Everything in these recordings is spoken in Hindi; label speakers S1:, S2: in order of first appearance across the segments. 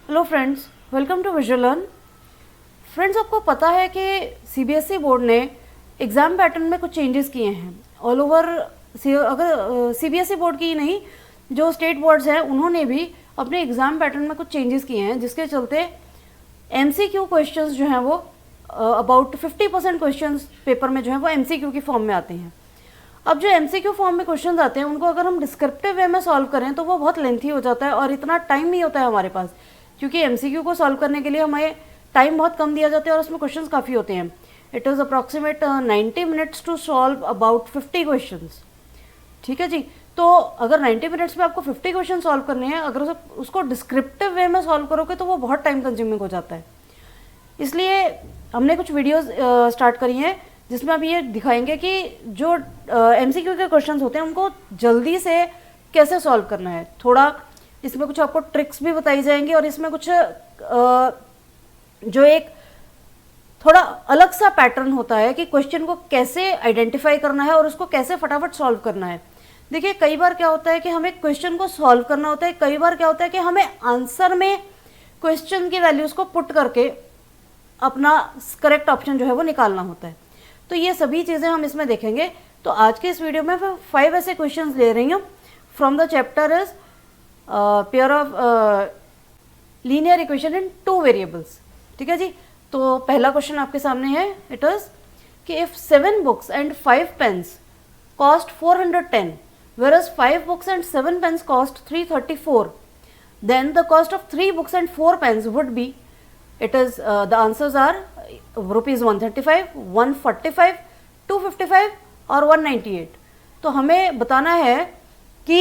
S1: Hello friends, welcome to visual learn. Friends, आपको पता है कि सीबीएसई बोर्ड ने एग्ज़ाम पैटर्न में कुछ चेंजेस किए हैं ऑल ओवर। अगर सीबीएसई बोर्ड की ही नहीं, जो स्टेट बोर्ड्स हैं उन्होंने भी अपने एग्ज़ाम पैटर्न में कुछ चेंजेस किए हैं, जिसके चलते एमसीक्यू क्वेश्चंस जो हैं वो अबाउट 50% क्वेश्चंस पेपर में जो है वो एमसीक्यू की फॉर्म में आते हैं। अब जो एमसीक्यू फॉर्म में क्वेश्चंस आते हैं उनको अगर हम डिस्क्रिप्टिव वे में सॉल्व करें तो वो बहुत लेंथी हो जाता है और इतना टाइम नहीं होता है हमारे पास, क्योंकि एमसीक्यू को सॉल्व करने के लिए हमें टाइम बहुत कम दिया जाता है और उसमें क्वेश्चंस काफ़ी होते हैं। It is approximate 90 minutes to solve about 50 questions. ठीक है जी। तो अगर 90 मिनट्स में आपको 50 क्वेश्चन सॉल्व करने हैं, अगर उसको डिस्क्रिप्टिव वे में सॉल्व करोगे तो वो बहुत टाइम कंज्यूमिंग हो जाता है। इसलिए हमने कुछ वीडियोस स्टार्ट करी हैं जिसमें अब ये दिखाएंगे कि जो एमसीक्यू के क्वेश्चंस होते हैं उनको जल्दी से कैसे सॉल्व करना है। थोड़ा इसमें कुछ आपको ट्रिक्स भी बताई जाएंगी और इसमें कुछ जो एक थोड़ा अलग सा पैटर्न होता है कि क्वेश्चन को कैसे आइडेंटिफाई करना है और उसको कैसे फटाफट सॉल्व करना है। देखिए, कई बार क्या होता है कि हमें क्वेश्चन को सॉल्व करना होता है, कई बार क्या होता है कि हमें आंसर में क्वेश्चन की वैल्यूज को पुट करके अपना करेक्ट ऑप्शन जो है वो निकालना होता है। तो ये सभी चीज़ें हम इसमें देखेंगे। तो आज के इस वीडियो में मैं 5 ऐसे क्वेश्चंस ले रही हूँ from the chapter is pair of linear equation in 2 variables. ठीक है जी। तो पहला क्वेश्चन आपके सामने है। इट इज कि if 7 books and 5 pens cost 410 whereas 5 books and 7 pens cost 334, then the cost of 3 books and 4 pens would be, it is the answers are rupees 135, 145, 255 और 198। तो हमें बताना है कि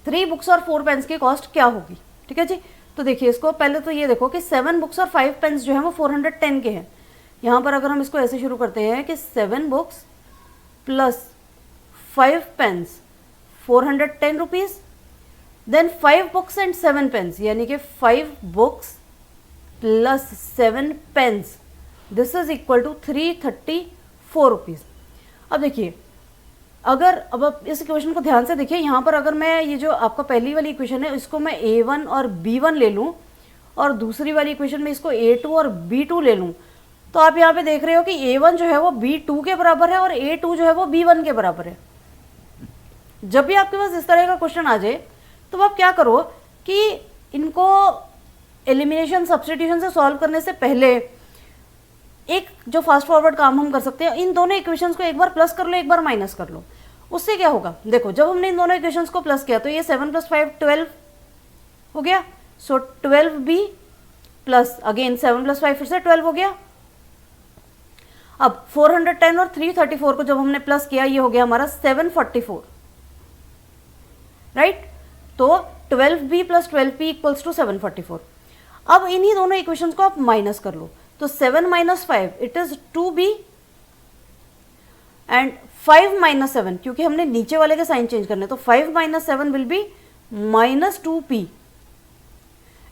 S1: 3 बुक्स और 4 पेन्स की कॉस्ट क्या होगी। ठीक है जी। तो देखिए, इसको पहले तो ये देखो कि 7 बुक्स और 5 पेन्स जो है वो 410 के हैं। यहाँ पर अगर हम इसको ऐसे शुरू करते हैं कि 7 books plus 5 pens 410 rupees, then 5 books and 7 pens यानी कि 5 books plus 7 pens, this is equal to 334 rupees. अब देखिए, अगर अब आप इस इक्वेशन को ध्यान से देखिए, यहाँ पर अगर मैं ये जो आपका पहली वाली इक्वेशन है इसको मैं A1 और B1 ले लूँ और दूसरी वाली इक्वेशन में इसको A2 और B2 ले लूँ, तो आप यहाँ पे देख रहे हो कि A1 जो है वो B2 के बराबर है और A2 जो है वो B1 के बराबर है। जब भी आपके पास इस तरह का क्वेश्चन आ जाए तो आप क्या करो कि इनको एलिमिनेशन सब्स्टिट्यूशन से सॉल्व करने से पहले एक जो फास्ट फॉरवर्ड काम हम कर सकते हैं, इन दोनों इक्वेशंस को एक बार प्लस कर लो, एक बार माइनस कर लो। उससे क्या होगा, देखो, जब हमने इन दोनों इक्वेशंस को प्लस किया तो ये 7 + 5 12 हो गया। सो 12b प्लस अगेन 7 + 5 फिर से 12 हो गया। अब 410 और 334 को जब हमने प्लस किया, ये हो गया हमारा 744, राइट। तो 12b + 12p = 744। अब इन्हीं दोनों इक्वेशंस को आप माइनस कर लो, तो 7 - 5 इट इज 2b एंड 5 - 7, क्योंकि हमने नीचे वाले के साइन चेंज करने, तो 5 - 7 will be -2p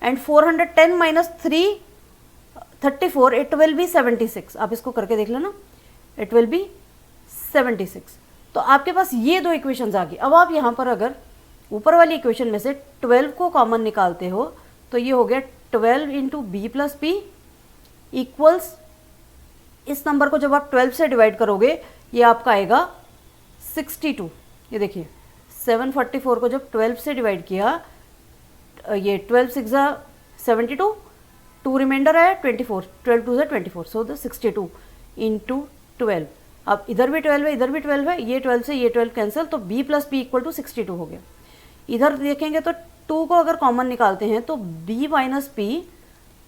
S1: and 410 - 334 it will B 76। आप इसको करके देख लेना, इट विल बी 76। तो आपके पास ये दो इक्वेशंस आ गई। अब आप यहाँ पर अगर ऊपर वाली इक्वेशन में से 12 को कॉमन निकालते हो तो ये हो गया 12 × b + p इक्वल्स, इस नंबर को जब आप 12 से डिवाइड करोगे ये आपका आएगा 62। ये देखिए, 744 को जब 12 से डिवाइड किया, ये 12 × 6 = 72, 2 रिमाइंडर है 24, 12 × 2 = 24, सो द 62 × 12। अब इधर भी 12 है, इधर भी 12 है, ये 12 से ये 12 कैंसिल, तो b + p = 62 हो गया। इधर देखेंगे तो 2 को अगर कॉमन निकालते हैं तो b - p,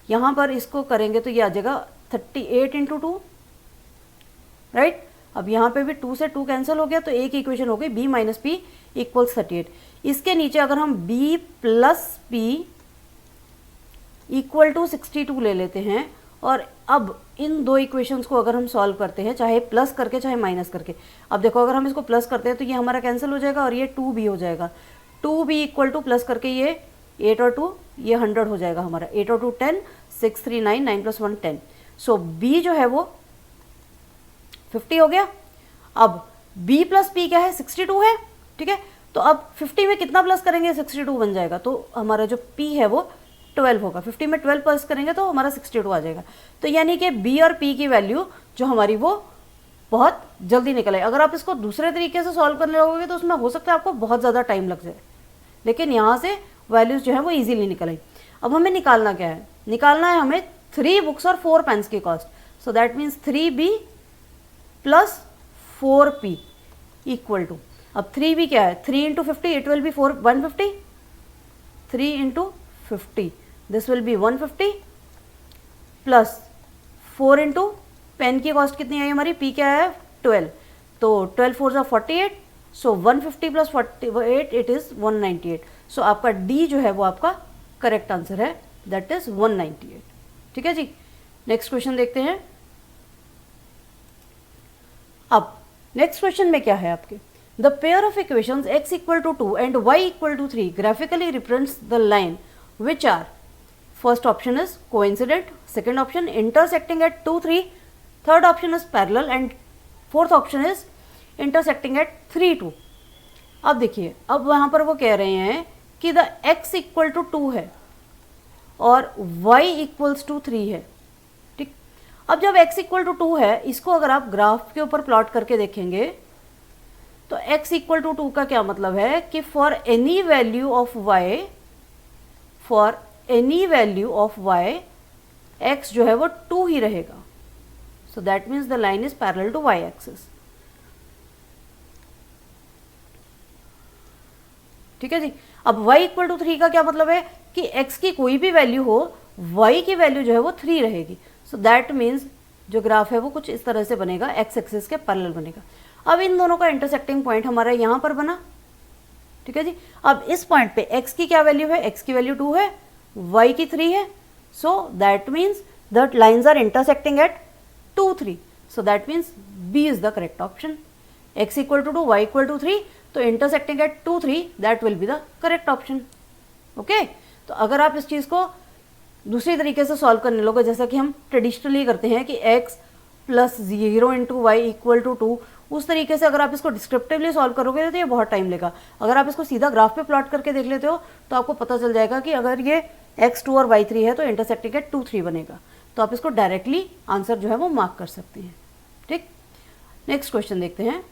S1: यहाँ पर इसको करेंगे तो ये आ जाएगा 38 × 2, राइट। अब यहाँ पे भी 2 से 2 कैंसिल हो गया, तो एक इक्वेशन हो गई b - p = 38। इसके नीचे अगर हम b + p = 62 ले लेते हैं और अब इन दो इक्वेशंस को अगर हम सॉल्व करते हैं, चाहे प्लस करके चाहे माइनस करके, अब देखो अगर हम इसको प्लस करते हैं तो ये हमारा कैंसिल हो जाएगा और ये 2b हो जाएगा। 2b = प्लस करके ये 8 और 2 ये 100 हो जाएगा हमारा, 8 और 2 10, 6 3 9, 9 + 1 10। सो b जो है वो 50 हो गया। अब b + p क्या है, 62 है। ठीक है, तो अब 50 में कितना प्लस करेंगे, 62 बन जाएगा। तो हमारा जो p है वो 12 होगा। 50 में 12 प्लस करेंगे तो हमारा 62 आ जाएगा। तो यानी कि बी और पी की वैल्यू जो हमारी वो बहुत जल्दी निकल आए। अगर आप इसको दूसरे तरीके से सॉल्व करने लगोगे तो उसमें हो सकता है आपको बहुत ज़्यादा टाइम लग जाए, लेकिन यहाँ से वैल्यूज जो है वो इजीली निकल आई। अब हमें निकालना क्या है, निकालना है हमें 3 बुक्स और 4 पेन्स की cost. So that means 3b plus 4p equal to, अब 3b क्या है, 3 into 50 it will be 150, 3 into 50 this will be 150 plus 4 into pen की कॉस्ट कितनी आई हमारी, p क्या है 12, तो 12 4 48, सो 150 प्लस 48 इट इज़ 198। सो आपका d जो है वो आपका करेक्ट आंसर है, दैट इज 198। ठीक है जी, नेक्स्ट क्वेश्चन देखते हैं। अब नेक्स्ट क्वेश्चन में क्या है आपके, the pair of equations x equal to 2 and y equal to 3 graphically represents the line which are, first option is coincident, second option intersecting at 2 3, third option is parallel and fourth option is intersecting at 3 2। अब देखिए, अब वहां पर वो कह रहे हैं कि द x इक्वल टू 2 है और y इक्वल्स टू 3 है। ठीक, अब जब x इक्वल टू 2 है, इसको अगर आप ग्राफ के ऊपर प्लॉट करके देखेंगे तो x इक्वल टू 2 का क्या मतलब है कि for any value of y, for any value of y x जो है वो 2 ही रहेगा। So that means the line is parallel to y axis. ठीक है जी, अब y इक्वल टू 3 का क्या मतलब है कि x की कोई भी वैल्यू हो, y की वैल्यू जो है वो 3 रहेगी। सो दैट मीन्स जो ग्राफ है वो कुछ इस तरह से बनेगा, x एक्सिस के पैरेलल बनेगा। अब इन दोनों का इंटरसेक्टिंग पॉइंट हमारा यहाँ पर बना। ठीक है जी, अब इस पॉइंट पे x की क्या वैल्यू है, x की वैल्यू 2 है, y की 3 है। So that means that lines are intersecting at 2 3। So that means b is the correct option. x equal to 2, y equal to 3, तो intersecting at 2 3 that will be the correct option. Okay, तो अगर आप इस चीज़ को दूसरी तरीके से सॉल्व करने लोगे, जैसा कि हम ट्रेडिशनली करते हैं कि x plus 0 into y equal to 2, उस तरीके से अगर आप इसको डिस्क्रिप्टिवली सॉल्व करोगे तो ये बहुत टाइम लेगा। अगर आप इसको सीधा ग्राफ पे प्लॉट करके देख लेते हो तो आपको पता चल जाएगा कि अगर ये x2 और y3 है तो इंटरसेक्टिंग एट 2 3 बनेगा। तो आप इसको डायरेक्टली आंसर जो है वो मार्क कर सकते हैं। ठीक, नेक्स्ट क्वेश्चन देखते हैं।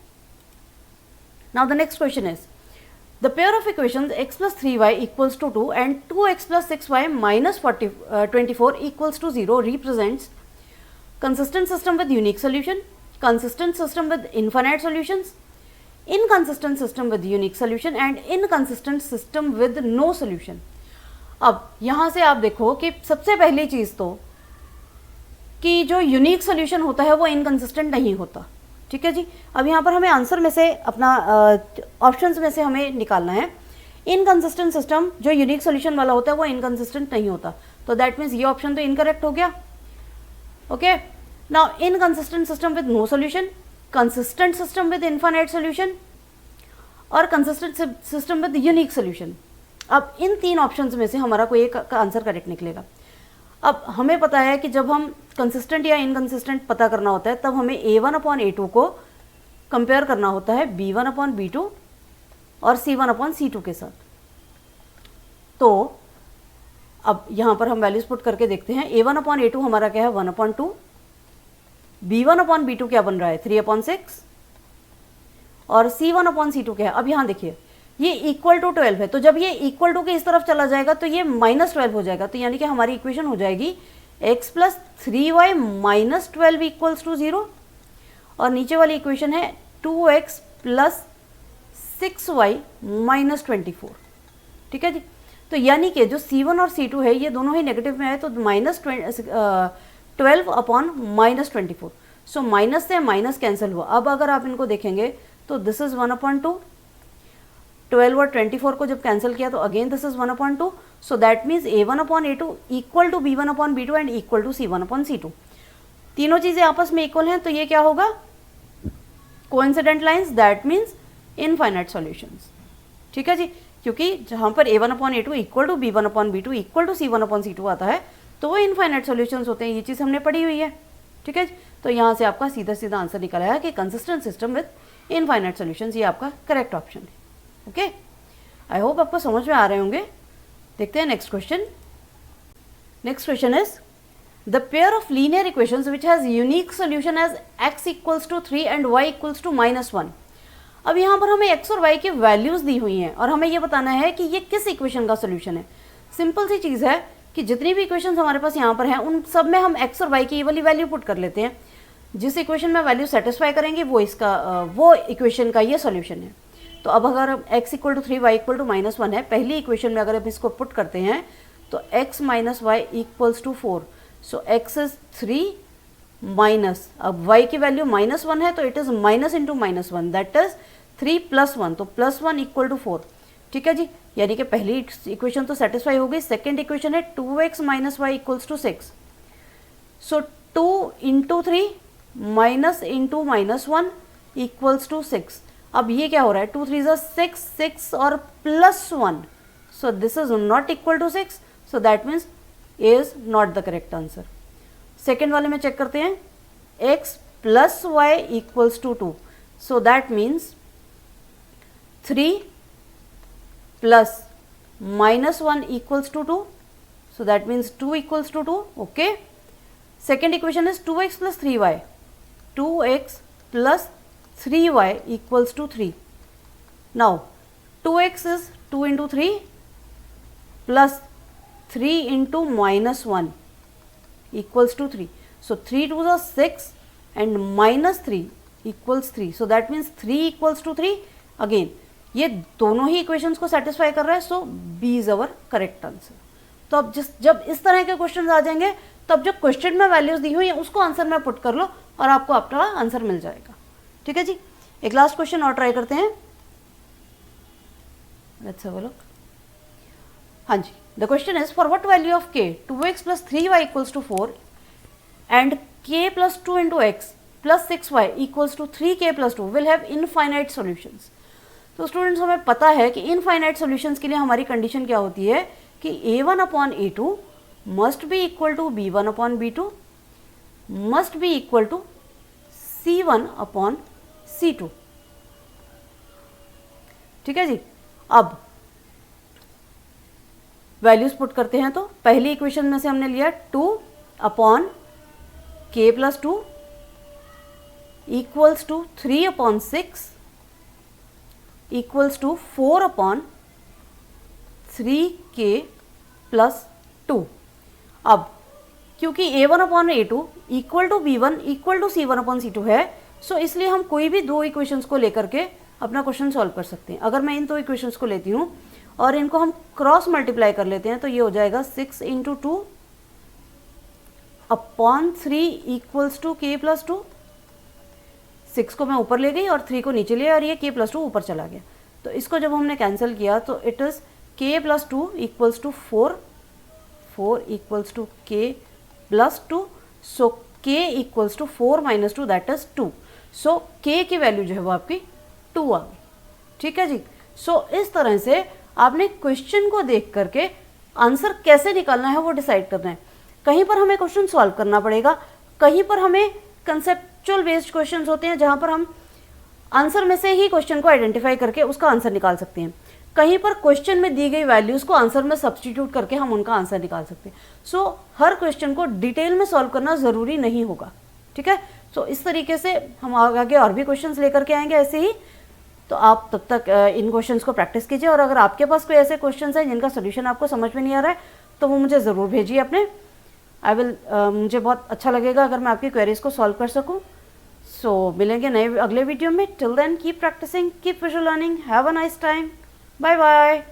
S1: Now the next question is the pair of equations x plus 3y equals to 2 and 2x plus 6y minus 24 equals to 0 represents consistent system with unique solution, consistent system with infinite solutions, inconsistent system with unique solution and inconsistent system with no solution। अब यहाँ से आप देखो कि सबसे पहली चीज़ तो कि जो यूनिक सोल्यूशन होता है वो इनकंसिस्टेंट नहीं होता। ठीक है जी, अब यहाँ पर हमें आंसर में से अपना ऑप्शंस में से हमें निकालना है। इनकंसिस्टेंट सिस्टम जो यूनिक सोल्यूशन वाला होता है वो इनकंसिस्टेंट नहीं होता, तो दैट मीन्स ये ऑप्शन तो इनकरेक्ट हो गया। Okay, now inconsistent system with no solution, consistent system with infinite solution और consistent system with unique solution. अब इन तीन ऑप्शंस में से हमारा कोई एक का आंसर करेक्ट निकलेगा। अब हमें पता है कि जब हम कंसिस्टेंट या इनकंसिस्टेंट पता करना होता है तब हमें a1/a2 को कंपेयर करना होता है b1/b2 और c1/c2 के साथ। तो अब यहाँ पर हम वैल्यूज पुट करके देखते हैं। a1/a2 हमारा क्या है 1/2, b1/b2 क्या बन रहा है 3/6 और c1/c2 क्या है। अब यहाँ देखिए ये इक्वल टू 12 है, तो जब ये इक्वल टू के इस तरफ चला जाएगा तो ये -12 हो जाएगा। तो यानी कि हमारी इक्वेशन हो जाएगी x plus 3y minus 12 equals to 0 और नीचे वाली इक्वेशन है 2x प्लस 6y माइनस 24। ठीक है जी, तो यानी कि जो c1 और c2 है ये दोनों ही नेगेटिव में है, तो -12 अपॉन -24। सो माइनस से माइनस कैंसिल हुआ। अब अगर आप इनको देखेंगे तो दिस इज 1/2, 12 और 24 को जब कैंसिल किया तो again this is 1/2। So that means a1/a2 equal to b1/b2 and equal to c1/c2। तीनों चीजें आपस में इक्वल हैं, तो ये क्या होगा coincident lines, that means infinite solutions. ठीक है जी, क्योंकि जहां पर a1/a2 equal to b1/b2 equal to c1/c2 आता है तो वो इनफाइनाइट सॉल्यूशंस होते हैं। ये चीज़ हमने पढ़ी हुई है। ठीक है, तो यहाँ से आपका सीधा सीधा आंसर निकल आया कि consistent system with infinite solutions, ये आपका करेक्ट ऑप्शन है। ओके, आई होप आपको समझ में आ रहे होंगे। देखते हैं next question. Next question is the pair of linear equations which has unique solution as x equals to 3 and y equals to -1। अब यहाँ पर हमें x और y की वैल्यूज दी हुई हैं और हमें ये बताना है कि ये किस इक्वेशन का सोल्यूशन है। सिंपल सी चीज़ है कि जितनी भी इक्वेशंस हमारे पास यहाँ पर हैं उन सब में हम x और y की ये वाली वैल्यू पुट कर लेते हैं। जिस इक्वेशन में वैल्यू सेटिस्फाई करेंगे वो इक्वेशन का ये सोल्यूशन है। तो अब अगर x equal to 3 y equal to -1 है, पहली इक्वेशन में अगर हम इसको पुट करते हैं तो x minus y equals to 4। So x is 3 minus, अब y की वैल्यू -1 है तो it is minus into -1 that is 3 + 1, तो +1 इक्वल टू 4। ठीक है जी, यानी कि पहली इक्वेशन तो सेटिस्फाई हो गई। सेकेंड इक्वेशन है 2x minus y equals to 6। So 2 into 3 minus into -1 equals to 6। अब ये क्या हो रहा है, 2 3 6, 6 और +1, so this is not equal to 6, so that means is not the correct answer. Second वाले में चेक करते हैं, x plus y equals to 2, so that means 3 plus -1 equals to 2, so that means 2 equals to 2. Okay, second equation is 2x plus 3y, 2x plus 3y equals to 3. Now 2x is 2 into 3 plus 3 into -1 equals to 3. So 3 2s are 6 and -3 equals 3, so that means 3 equals to 3. Again ये दोनों ही इक्वेशंस को सेटिस्फाई कर रहा है, so b is our correct answer. तो अब जब इस तरह के क्वेश्चन आ जाएंगे तब जो क्वेश्चन में वैल्यूज दी हुई है उसको आंसर में पुट कर लो और आपको अपना आंसर मिल जाएगा। ठीक है जी, एक लास्ट क्वेश्चन और ट्राई करते हैं। Let's have a look. हाँ जी, the question is for what value of k 2x plus 3y equals to 4 and k plus 2 into x plus 6y equals to 3k plus 2 will have infinite solutions। तो स्टूडेंट्स हमें पता है कि इनफाइनाइट सॉल्यूशंस के लिए हमारी कंडीशन क्या होती है कि a1/a2 must be equal to b1/b2 must be equal to c1/c2। ठीक है जी, अब वैल्यूज पुट करते हैं। तो पहली इक्वेशन में से हमने लिया 2/k + 2 equals to 3/6 equals to 4/3k plus 2। अब क्योंकि a1/a2 equal to b1 equal to c1/c2 है, सो इसलिए हम कोई भी दो इक्वेशंस को लेकर के अपना क्वेश्चन सॉल्व कर सकते हैं। अगर मैं इन दो इक्वेशंस को लेती हूँ और इनको हम क्रॉस मल्टीप्लाई कर लेते हैं तो ये हो जाएगा 6 × 2/3 इक्वल्स टू k + 2। 6 को मैं ऊपर ले गई और 3 को नीचे लिया और ये k + 2 ऊपर चला गया। तो इसको जब हमने कैंसिल किया तो it is k + 2 equals to 4 equals to k + 2, so k equals to 4 - 2 that is 2। So k की वैल्यू जो है वो आपकी 2 आ गई। ठीक है जी, सो इस तरह से आपने क्वेश्चन को देख करके आंसर कैसे निकालना है वो डिसाइड करना है। कहीं पर हमें क्वेश्चन सॉल्व करना पड़ेगा, कहीं पर हमें कंसेप्चुअल बेस्ड क्वेश्चंस होते हैं जहां पर हम आंसर में से ही क्वेश्चन को आइडेंटिफाई करके उसका आंसर निकाल सकते हैं। कहीं पर क्वेश्चन में दी गई वैल्यूज को आंसर में सब्स्टिट्यूट करके हम उनका आंसर निकाल सकते हैं। सो हर क्वेश्चन को डिटेल में सॉल्व करना ज़रूरी नहीं होगा। ठीक है, सो इस तरीके से हम आगे और भी क्वेश्चंस लेकर के आएंगे ऐसे ही। तो आप तब तक इन क्वेश्चंस को प्रैक्टिस कीजिए और अगर आपके पास कोई ऐसे क्वेश्चंस हैं जिनका सोल्यूशन आपको समझ में नहीं आ रहा है तो वो मुझे ज़रूर भेजिए अपने। मुझे बहुत अच्छा लगेगा अगर मैं आपकी क्वेरीज को सॉल्व कर सकूं। सो मिलेंगे नए अगले वीडियो में। Till then keep practicing, keep visual learning, have a nice time, bye bye.